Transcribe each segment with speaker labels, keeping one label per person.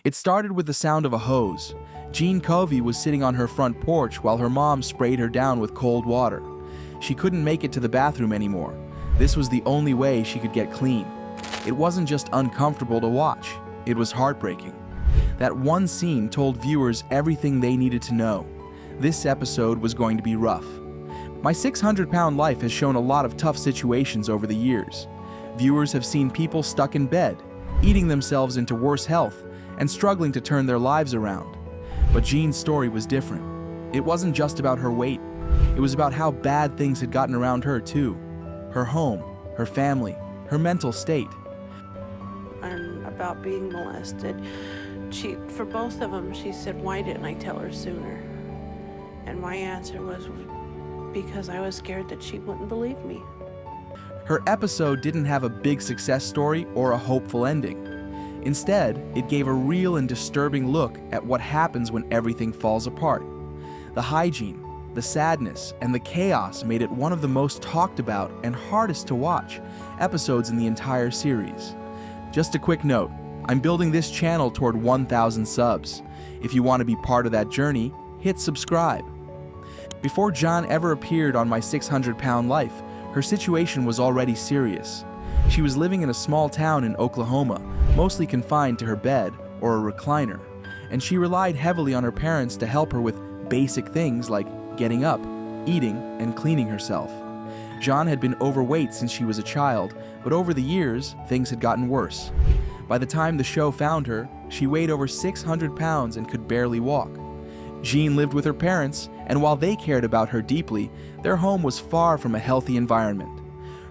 Speaker 1: It started with the sound of a hose. Jeanne Covey was sitting on her front porch while her mom sprayed her down with cold water. She couldn't make it to the bathroom anymore. This was the only way she could get clean. It wasn't just uncomfortable to watch, it was heartbreaking. That one scene told viewers everything they needed to know. This episode was going to be rough. My 600-pound life has shown a lot of tough situations over the years. Viewers have seen people stuck in bed, eating themselves into worse health, and struggling to turn their lives around. But Jeanne's story was different. It wasn't just about her weight. It was about how bad things had gotten around her too. Her home, her family, her mental state.
Speaker 2: And about being molested. For both of them, she said, "Why didn't I tell her sooner?" And my answer was, because I was scared that she wouldn't believe me.
Speaker 1: Her episode didn't have a big success story or a hopeful ending. Instead, it gave a real and disturbing look at what happens when everything falls apart. The hygiene, the sadness, and the chaos made it one of the most talked about and hardest to watch episodes in the entire series. Just a quick note, I'm building this channel toward 1,000 subs. If you want to be part of that journey, hit subscribe. Before Jeanne ever appeared on My 600-Pound Life, her situation was already serious. She was living in a small town in Oklahoma, mostly confined to her bed or a recliner, and she relied heavily on her parents to help her with basic things like getting up, eating, and cleaning herself. Jeanne had been overweight since she was a child, but over the years, things had gotten worse. By the time the show found her, she weighed over 600 pounds and could barely walk. Jeanne lived with her parents, and while they cared about her deeply, their home was far from a healthy environment.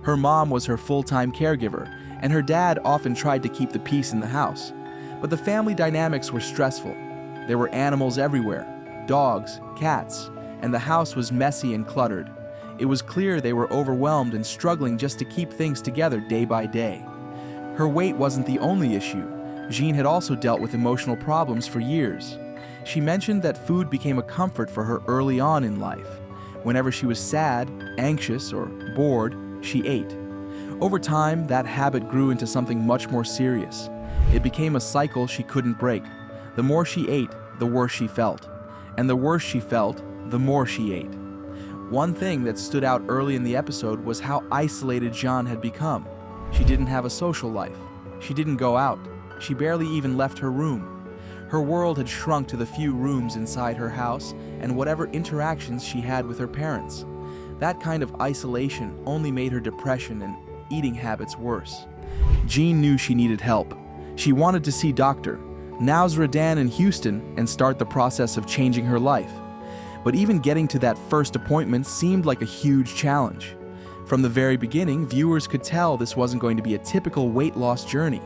Speaker 1: Her mom was her full-time caregiver, and her dad often tried to keep the peace in the house. But the family dynamics were stressful. There were animals everywhere, dogs, cats, and the house was messy and cluttered. It was clear they were overwhelmed and struggling just to keep things together day by day. Her weight wasn't the only issue. Jeanne had also dealt with emotional problems for years. She mentioned that food became a comfort for her early on in life. Whenever she was sad, anxious, or bored, she ate. Over time, that habit grew into something much more serious. It became a cycle she couldn't break. The more she ate, the worse she felt. And the worse she felt, the more she ate. One thing that stood out early in the episode was how isolated Jeanne had become. She didn't have a social life. She didn't go out. She barely even left her room. Her world had shrunk to the few rooms inside her house and whatever interactions she had with her parents. That kind of isolation only made her depression and eating habits worse. Jeanne knew she needed help. She wanted to see Dr. Nasruddin in Houston and start the process of changing her life. But even getting to that first appointment seemed like a huge challenge. From the very beginning, viewers could tell this wasn't going to be a typical weight loss journey.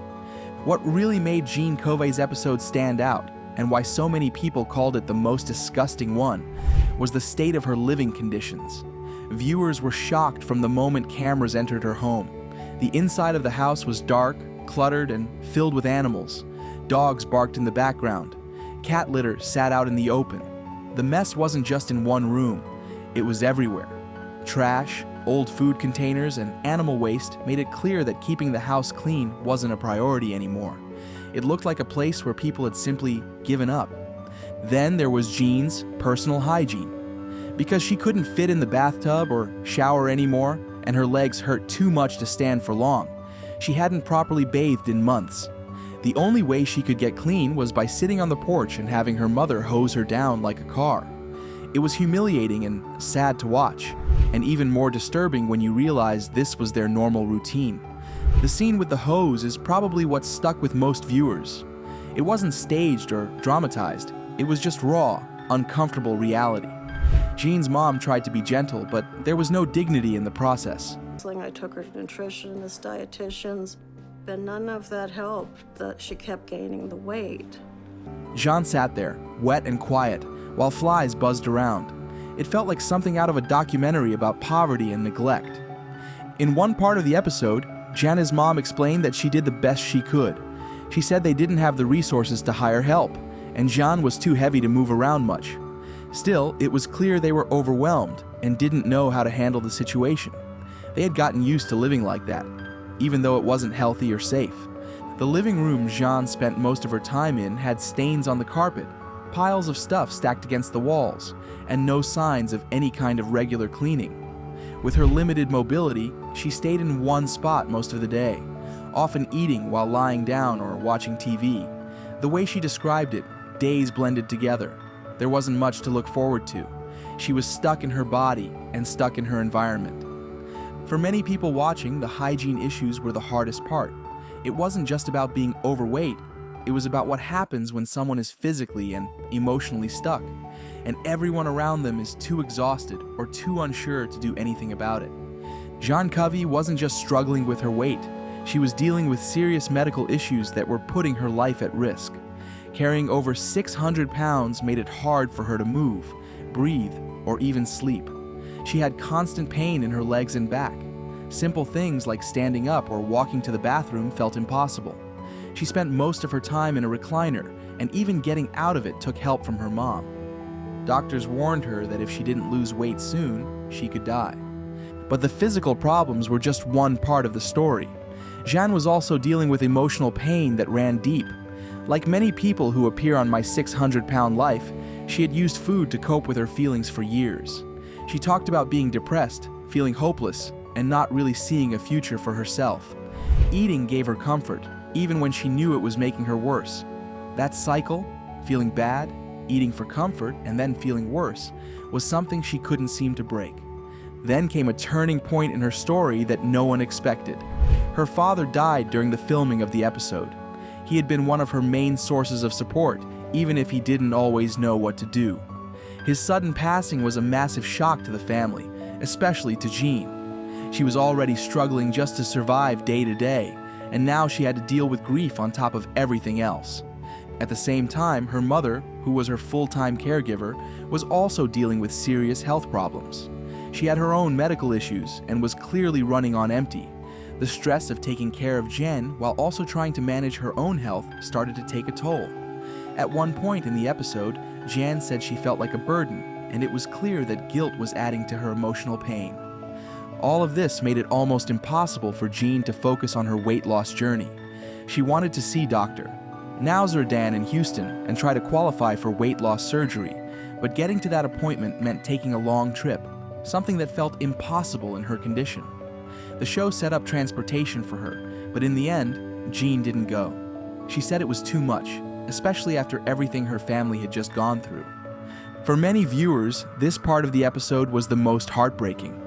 Speaker 1: What really made Jeanne Covey's episode stand out, and why so many people called it the most disgusting one, was the state of her living conditions. Viewers were shocked from the moment cameras entered her home. The inside of the house was dark, cluttered, and filled with animals. Dogs barked in the background. Cat litter sat out in the open. The mess wasn't just in one room, it was everywhere. Trash, old food containers, and animal waste made it clear that keeping the house clean wasn't a priority anymore. It looked like a place where people had simply given up. Then there was Jeanne's personal hygiene. Because she couldn't fit in the bathtub or shower anymore, and her legs hurt too much to stand for long, she hadn't properly bathed in months. The only way she could get clean was by sitting on the porch and having her mother hose her down like a car. It was humiliating and sad to watch, and even more disturbing when you realize this was their normal routine. The scene with the hose is probably what stuck with most viewers. It wasn't staged or dramatized, it was just raw, uncomfortable reality. Jeanne's mom tried to be gentle, but there was no dignity in the process.
Speaker 3: I took her to nutritionists, dietitians, but none of that helped. She kept gaining the weight.
Speaker 1: Jeanne sat there, wet and quiet, while flies buzzed around. It felt like something out of a documentary about poverty and neglect. In one part of the episode, Jeanne's mom explained that she did the best she could. She said they didn't have the resources to hire help, and Jeanne was too heavy to move around much. Still, it was clear they were overwhelmed and didn't know how to handle the situation. They had gotten used to living like that, even though it wasn't healthy or safe. The living room Jeanne spent most of her time in had stains on the carpet, piles of stuff stacked against the walls, and no signs of any kind of regular cleaning. With her limited mobility, she stayed in one spot most of the day, often eating while lying down or watching TV. The way she described it, days blended together. There wasn't much to look forward to. She was stuck in her body and stuck in her environment. For many people watching, the hygiene issues were the hardest part. It wasn't just about being overweight, it was about what happens when someone is physically and emotionally stuck, and everyone around them is too exhausted or too unsure to do anything about it. Jeanne Covey wasn't just struggling with her weight, she was dealing with serious medical issues that were putting her life at risk. Carrying over 600 pounds made it hard for her to move, breathe, or even sleep. She had constant pain in her legs and back. Simple things like standing up or walking to the bathroom felt impossible. She spent most of her time in a recliner, and even getting out of it took help from her mom. Doctors warned her that if she didn't lose weight soon, she could die. But the physical problems were just one part of the story. Jeanne was also dealing with emotional pain that ran deep. Like many people who appear on My 600-Pound Life, she had used food to cope with her feelings for years. She talked about being depressed, feeling hopeless, and not really seeing a future for herself. Eating gave her comfort, even when she knew it was making her worse. That cycle, feeling bad, eating for comfort, and then feeling worse, was something she couldn't seem to break. Then came a turning point in her story that no one expected. Her father died during the filming of the episode. He had been one of her main sources of support, even if he didn't always know what to do. His sudden passing was a massive shock to the family, especially to Jeanne. She was already struggling just to survive day to day, and now she had to deal with grief on top of everything else. At the same time, her mother, who was her full-time caregiver, was also dealing with serious health problems. She had her own medical issues and was clearly running on empty. The stress of taking care of Jen while also trying to manage her own health started to take a toll. At one point in the episode, Jan said she felt like a burden, and it was clear that guilt was adding to her emotional pain. All of this made it almost impossible for Jeanne to focus on her weight loss journey. She wanted to see Dr. Nowzaradan in Houston and try to qualify for weight loss surgery, but getting to that appointment meant taking a long trip, something that felt impossible in her condition. The show set up transportation for her, but in the end, Jeanne didn't go. She said it was too much, especially after everything her family had just gone through. For many viewers, this part of the episode was the most heartbreaking.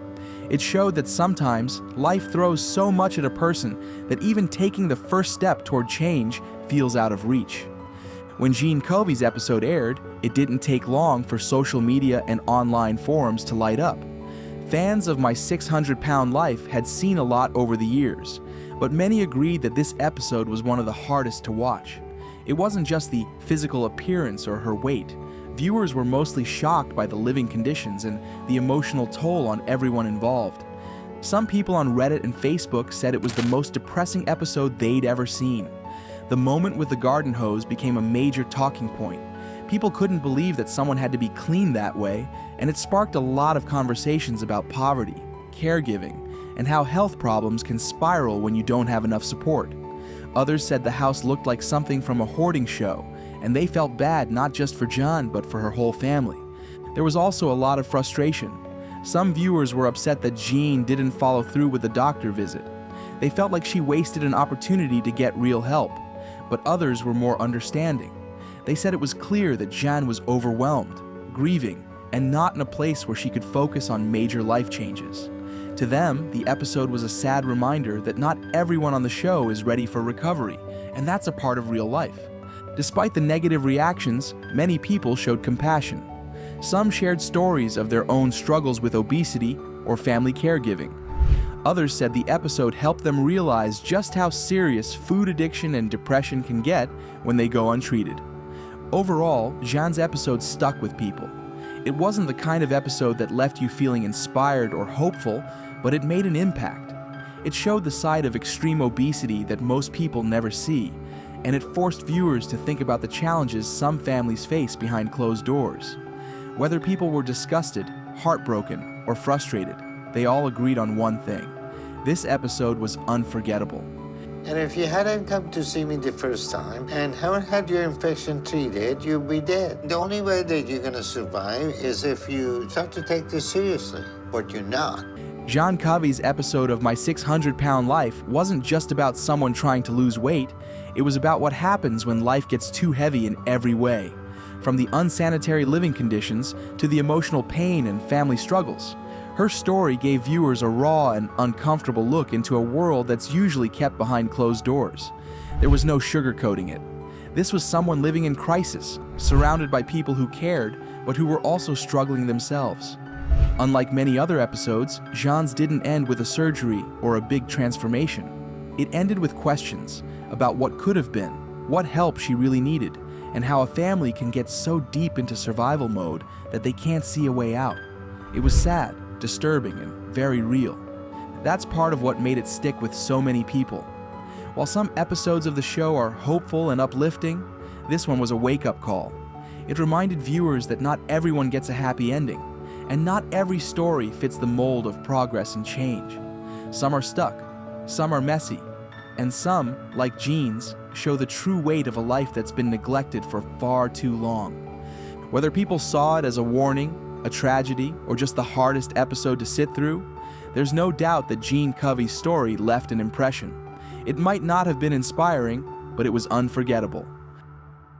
Speaker 1: It showed that sometimes life throws so much at a person that even taking the first step toward change feels out of reach. When Jeanne Covey's episode aired, it didn't take long for social media and online forums to light up. Fans of My 600-Pound Life had seen a lot over the years, but many agreed that this episode was one of the hardest to watch. It wasn't just the physical appearance or her weight. Viewers were mostly shocked by the living conditions and the emotional toll on everyone involved. Some people on Reddit and Facebook said it was the most depressing episode they'd ever seen. The moment with the garden hose became a major talking point. People couldn't believe that someone had to be clean that way, and it sparked a lot of conversations about poverty, caregiving, and how health problems can spiral when you don't have enough support. Others said the house looked like something from a hoarding show, and they felt bad not just for Jeanne but for her whole family. There was also a lot of frustration. Some viewers were upset that Jeanne didn't follow through with the doctor visit. They felt like she wasted an opportunity to get real help, but others were more understanding. They said it was clear that Jeanne was overwhelmed, grieving, and not in a place where she could focus on major life changes. To them, the episode was a sad reminder that not everyone on the show is ready for recovery, and that's a part of real life. Despite the negative reactions, many people showed compassion. Some shared stories of their own struggles with obesity or family caregiving. Others said the episode helped them realize just how serious food addiction and depression can get when they go untreated. Overall, Jeanne's episode stuck with people. It wasn't the kind of episode that left you feeling inspired or hopeful, but it made an impact. It showed the side of extreme obesity that most people never see, and it forced viewers to think about the challenges some families face behind closed doors. Whether people were disgusted, heartbroken, or frustrated, they all agreed on one thing. This episode was unforgettable.
Speaker 4: And if you hadn't come to see me the first time and haven't had your infection treated, you'll be dead. The only way that you're gonna survive is if you start to take this seriously, but you're not.
Speaker 1: Jeanne Covey's episode of My 600-Pound Life wasn't just about someone trying to lose weight. It was about what happens when life gets too heavy in every way, from the unsanitary living conditions to the emotional pain and family struggles. Her story gave viewers a raw and uncomfortable look into a world that's usually kept behind closed doors. There was no sugarcoating it. This was someone living in crisis, surrounded by people who cared, but who were also struggling themselves. Unlike many other episodes, Jeanne's didn't end with a surgery or a big transformation. It ended with questions about what could have been, what help she really needed, and how a family can get so deep into survival mode that they can't see a way out. It was sad, disturbing, and very real. That's part of what made it stick with so many people. While some episodes of the show are hopeful and uplifting, this one was a wake-up call. It reminded viewers that not everyone gets a happy ending, and not every story fits the mold of progress and change. Some are stuck, some are messy, and some, like Jeanne's, show the true weight of a life that's been neglected for far too long. Whether people saw it as a warning, a tragedy, or just the hardest episode to sit through, there's no doubt that Jeanne Covey's story left an impression. It might not have been inspiring, but it was unforgettable.